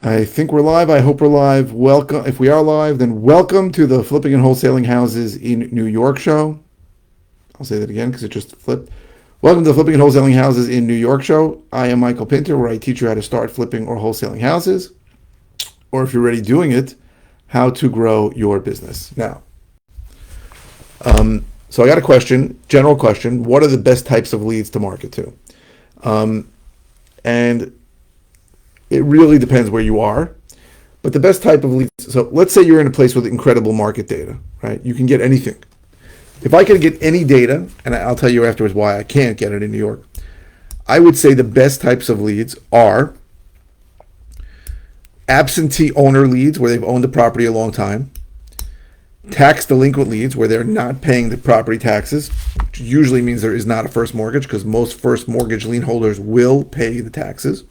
I think we're live. I hope we're live. Welcome. If we are live, then welcome to the Flipping and Wholesaling Houses in New York show. I'll say that again because it just flipped. Welcome to the Flipping and Wholesaling Houses in New York show. I am Michael Pinter, where I teach you how to start flipping or wholesaling houses, or if you're already doing it, how to grow your business. Now, so I got a question, general question. What are the best types of leads to market to? And it really depends where you are. But the best type of leads, so let's say you're in a place with incredible market data, right? You can get anything. If I could get any data, and I'll tell you afterwards why I can't get it in New York, I would say the best types of leads are absentee owner leads, where they've owned the property a long time, tax delinquent leads, where they're not paying the property taxes, which usually means there is not a first mortgage, because most first mortgage lien holders will pay the taxes.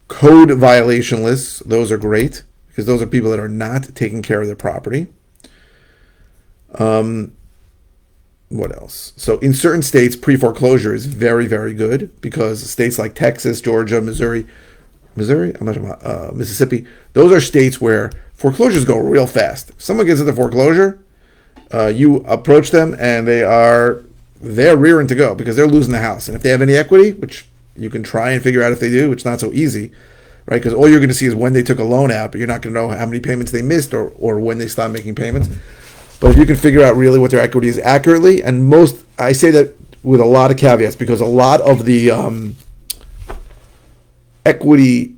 Code violation lists, those are great, because those are people that are not taking care of their property. What else? So in certain states, pre-foreclosure is very, very good, because states like Texas, Georgia, Missouri, I'm not talking about Mississippi, those are states where foreclosures go real fast. If someone gets into foreclosure, you approach them and they're rearing to go because they're losing the house. And if they have any equity, which you can try and figure out if they do, it's not so easy, right? Because all you're going to see is when they took a loan out, but you're not going to know how many payments they missed or when they stopped making payments. But if you can figure out really what their equity is accurately, and I say that with a lot of caveats, because a lot of the equity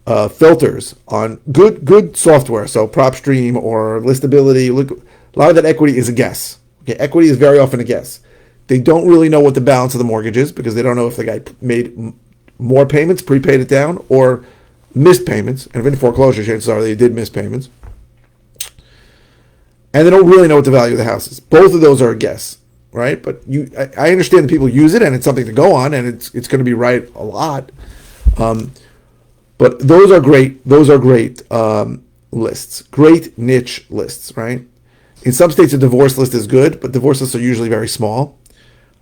filters on good software, so PropStream or Listability, a lot of that equity is a guess. Okay, equity is very often a guess. They don't really know what the balance of the mortgage is, because they don't know if the guy made more payments, prepaid it down, or missed payments. And if in foreclosure, chances are they did miss payments. And they don't really know what the value of the house is. Both of those are a guess, right? But I understand that people use it, and it's something to go on, and it's going to be right a lot. But those are great. Those are great lists, great niche lists, right? In some states, a divorce list is good, but divorce lists are usually very small.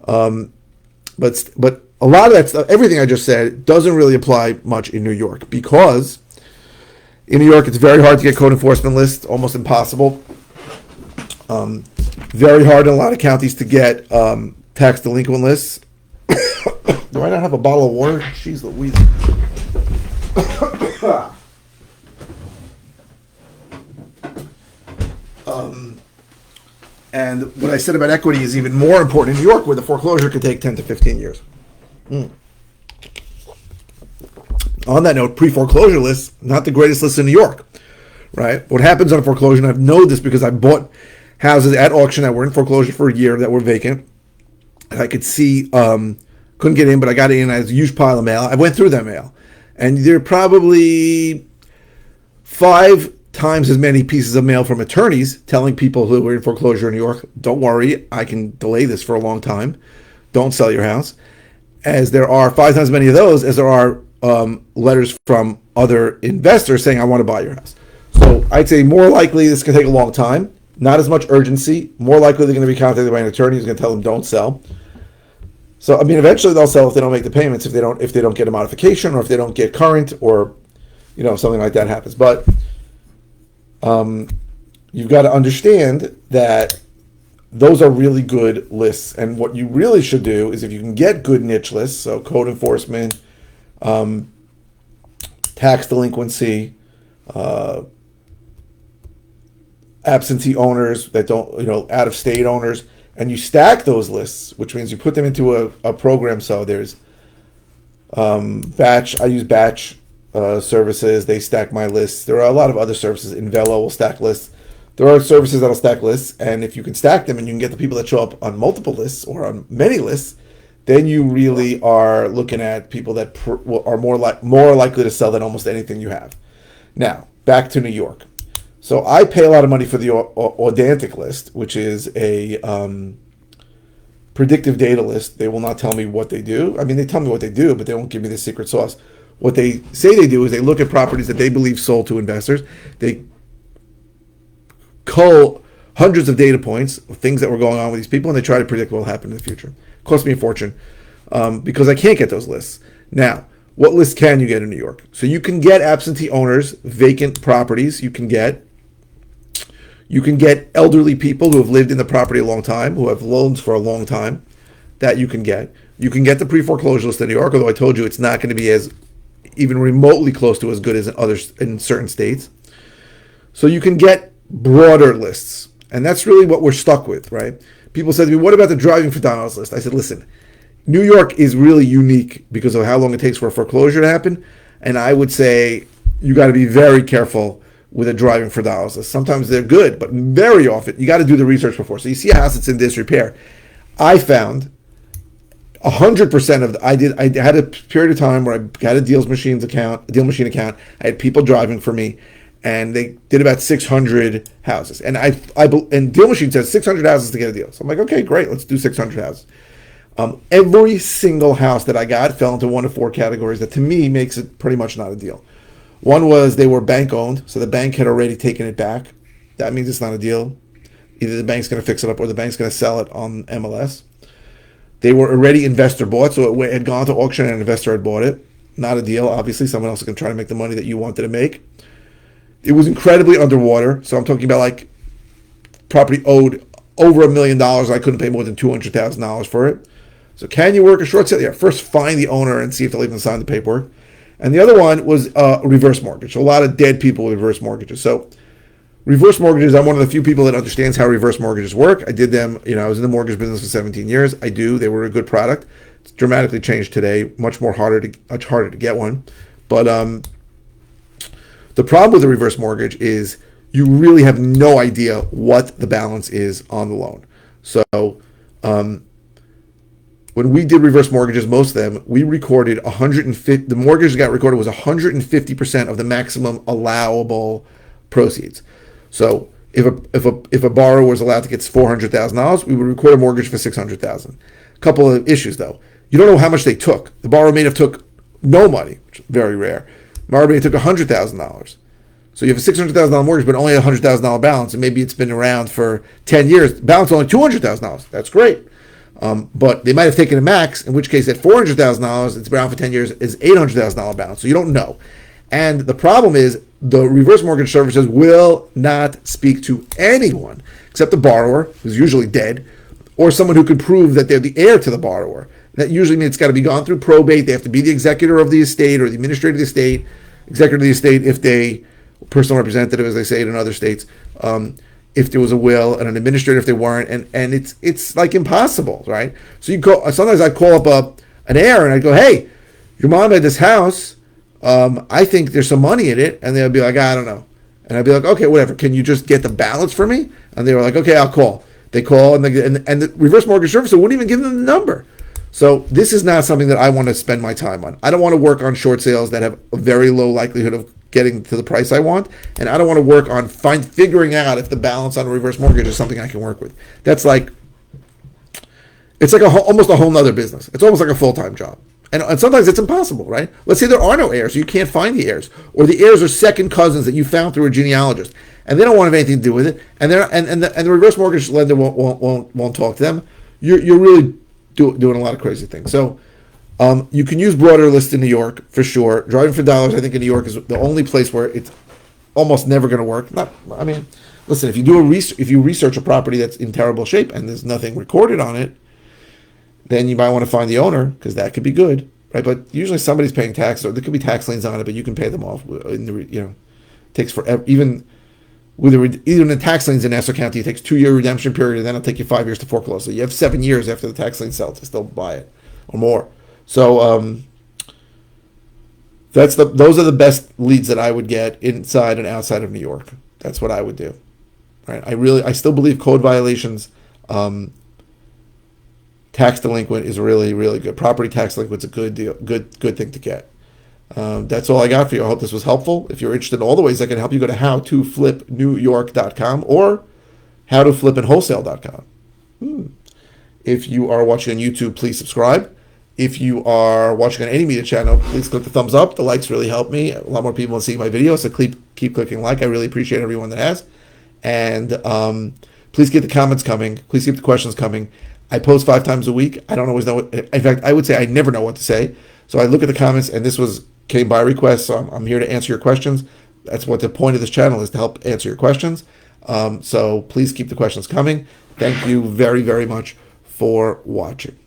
But a lot of that stuff, everything I just said, doesn't really apply much in New York, because in New York, it's very hard to get code enforcement lists, almost impossible. Very hard in a lot of counties to get tax delinquent lists. Do I not have a bottle of water? Jeez Louise. And what I said about equity is even more important in New York, where the foreclosure could take 10 to 15 years. On that note, pre-foreclosure lists, not the greatest list in New York, right? What happens on a foreclosure, and I've known this because I bought houses at auction that were in foreclosure for a year that were vacant. And I could see, couldn't get in, but I got in. I had a huge pile of mail. I went through that mail. And there are probably 5 times as many pieces of mail from attorneys telling people who were in foreclosure in New York, don't worry, I can delay this for a long time. Don't sell your house. As there are 5 times as many of those as there are letters from other investors saying, I want to buy your house. So I'd say more likely this can take a long time. Not as much urgency. More likely they're going to be contacted by an attorney who's going to tell them don't sell. So I mean, eventually they'll sell if they don't make the payments, if they don't get a modification, or if they don't get current, or something like that happens. But you've got to understand that those are really good lists. And what you really should do is, if you can get good niche lists, so code enforcement, tax delinquency, absentee owners that don't, out-of-state owners, and you stack those lists, which means you put them into a program. So there's batch. I use batch services. They stack my lists. There are a lot of other services. Invelo will stack lists. There are services that'll stack lists, and if you can stack them and you can get the people that show up on multiple lists or on many lists, then you really are looking at people that are more likely to sell than almost anything you have. Now, back to New York. So I pay a lot of money for the Audantic list, which is a predictive data list. They will not tell me what they do. I mean, they tell me what they do, but they won't give me the secret sauce. What they say they do is they look at properties that they believe sold to investors. They cull hundreds of data points of things that were going on with these people, and they try to predict what will happen in the future. It cost me a fortune because I can't get those lists. Now, what list can you get in New York? So you can get absentee owners, vacant properties. You can get elderly people who have lived in the property a long time, who have loans for a long time. That you can get. You can get the pre-foreclosure list in New York, although I told you it's not going to be as even remotely close to as good as in certain states. So you can get broader lists, and that's really what we're stuck with, right? People said to me, "What about the driving for dollars list?" I said, "Listen, New York is really unique because of how long it takes for a foreclosure to happen, and I would say you got to be very careful with a driving for dollars list. Sometimes they're good, but very often you got to do the research before. So you see a house that's in disrepair. I found 100% of I had a period of time where I had a deal machine account. I had people driving for me, and they did about 600 houses. And and Deal Machine says 600 houses to get a deal. So I'm like, okay, great, let's do 600 houses. Every single house that I got fell into one of four categories that to me makes it pretty much not a deal. One was they were bank owned, so the bank had already taken it back. That means it's not a deal. Either the bank's going to fix it up or the bank's going to sell it on MLS. They were already investor bought, so it had gone to auction and an investor had bought it. Not a deal, obviously. Someone else is going to try to make the money that you wanted to make. It was incredibly underwater, so I'm talking about like property owed over $1 million. I couldn't pay more than $200,000 for it. So can you work a short sale? Yeah, first find the owner and see if they'll even sign the paperwork. And the other one was reverse mortgage. So a lot of dead people with reverse mortgages. So reverse mortgages, I'm one of the few people that understands how reverse mortgages work. I did them, I was in the mortgage business for 17 years. I do. They were a good product. It's dramatically changed today. Much harder to get one. But the problem with a reverse mortgage is you really have no idea what the balance is on the loan. So when we did reverse mortgages, most of them, we recorded 150. The mortgage that got recorded was 150% of the maximum allowable proceeds. So if a borrower was allowed to get $400,000, we would record a mortgage for $600,000. A couple of issues though. You don't know how much they took. The borrower may have took no money, which is very rare. Borrower may have took $100,000. So you have a $600,000 mortgage, but only a $100,000 balance, and maybe it's been around for 10 years. Balance only $200,000. That's great. But they might have taken a max, in which case at $400,000, it's been around for 10 years, is $800,000 balance. So you don't know. And the problem is the reverse mortgage services will not speak to anyone except the borrower, who's usually dead, or someone who could prove that they're the heir to the borrower. That usually means it's got to be gone through probate. They have to be the executor of the estate or the administrator of the estate, executor of the estate if they, personal representative as they say it in other states, if there was a will, and an administrator if they weren't, and it's like impossible, right? So you call. Sometimes I call up an heir and I go, "Hey, your mom had this house. I think there's some money in it," and they'll be like, "I don't know," and I'd be like, "Okay, whatever. Can you just get the balance for me?" And they were like, "Okay, I'll call." They call, and the reverse mortgage servicer wouldn't even give them the number. So this is not something that I want to spend my time on. I don't want to work on short sales that have a very low likelihood of getting to the price I want, and I don't want to work on figuring out if the balance on a reverse mortgage is something I can work with. That's like, it's like almost a whole nother business. It's almost like a full-time job. And sometimes it's impossible, right? Let's say there are no heirs, so you can't find the heirs, or the heirs are second cousins that you found through a genealogist, and they don't want to have anything to do with it, and the reverse mortgage lender won't talk to them. You're really doing a lot of crazy things. So you can use broader lists in New York for sure. Driving for dollars, I think in New York is the only place where it's almost never going to work. Listen, if you research a property that's in terrible shape and there's nothing recorded on it, then you might want to find the owner because that could be good, right? But usually somebody's paying tax, or there could be tax liens on it, but you can pay them off. Takes forever. Even the tax liens in Nassau County, it takes 2-year redemption period, and then it'll take you 5 years to foreclose. So you have 7 years after the tax lien sells to still buy it or more. So those are the best leads that I would get inside and outside of New York. That's what I would do. Right? I still believe code violations, tax delinquent is really, really good. Property tax delinquent is a good deal, good thing to get. That's all I got for you. I hope this was helpful. If you're interested in all the ways I can help you, go to howtoflipnewyork.com or howtoflipandwholesale.com. If you are watching on YouTube, please subscribe. If you are watching on any media channel, please click the thumbs up. The likes really help me. A lot more people will see my videos, so keep clicking like. I really appreciate everyone that has. And please keep the comments coming. Please keep the questions coming. I post 5 times a week. I don't always know. In fact, I would say I never know what to say. So I look at the comments, and this came by request, so I'm here to answer your questions. That's what the point of this channel is, to help answer your questions. So please keep the questions coming. Thank you very, very much for watching.